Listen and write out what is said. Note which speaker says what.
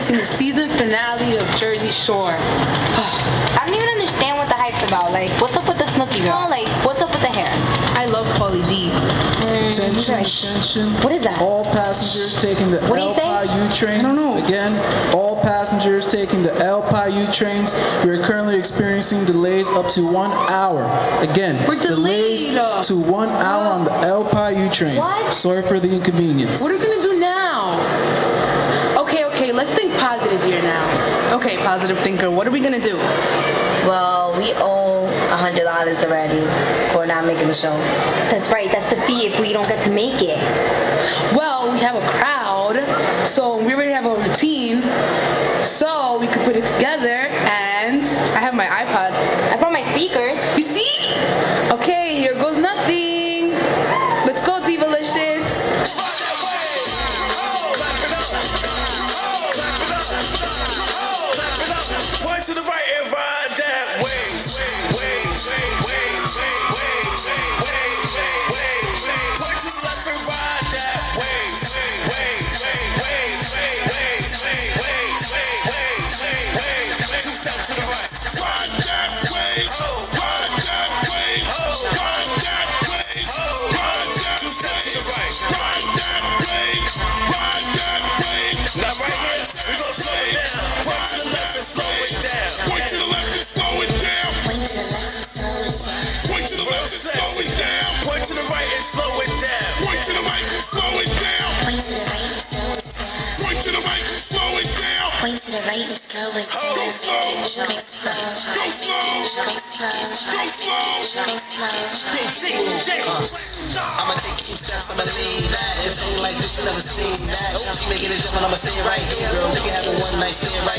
Speaker 1: introducing the season finale of Jersey Shore.
Speaker 2: I don't even understand what the hype's about. Like, what's up with the Snooki girl? Like, what's up with the hair?
Speaker 1: I love Pauly D.
Speaker 3: Attention, attention.
Speaker 2: What is that?
Speaker 3: All passengers taking the
Speaker 2: What do you
Speaker 3: El
Speaker 2: say?
Speaker 3: Payu trains.
Speaker 1: I don't know.
Speaker 3: Again, all passengers taking the El Payu trains. We are currently experiencing delays up to 1 hour. Again,
Speaker 1: We're
Speaker 3: delays
Speaker 1: delayed.
Speaker 3: to 1 hour on the El Payu trains.
Speaker 2: What?
Speaker 3: Sorry for the inconvenience.
Speaker 1: What are we gonna do now? Okay, let's think positive here now.
Speaker 4: Okay, positive thinker, what are we gonna do?
Speaker 5: Well, we owe $100 already for not making the show.
Speaker 2: That's right. That's the fee if we don't get to make it.
Speaker 1: Well, we have a crowd, so we already have a routine, so we could put it together and...
Speaker 4: I have my iPod.
Speaker 2: I brought my speakers.
Speaker 1: You see? Okay, here goes nothing. Let's go, Divalicious.
Speaker 6: Point to the right and ride that way. Point to the left and ride that way. Two steps to the right. Ride that way. Ride that way. Ride that way. Ride that. Two steps to the right. Ride that way. Ride that way. Now right here, we gonna slow it down. Point to the left and slow it down. Point to the left and slow it down. Point to the left and slow it down. Point to the right and slow it down. Point to the right and slow it down. Point to the right and slow it down.
Speaker 7: Point to the right and slow it down.
Speaker 6: Go slow.
Speaker 7: Go slow.
Speaker 6: Go slow.
Speaker 7: Go slow.
Speaker 6: Go slow.
Speaker 7: Go slow.
Speaker 8: I'ma take 2 steps, I'ma lean back. It's ain't like this, you never seen that. She making it jump and I'ma stay right here, girl. We can have a one night stand right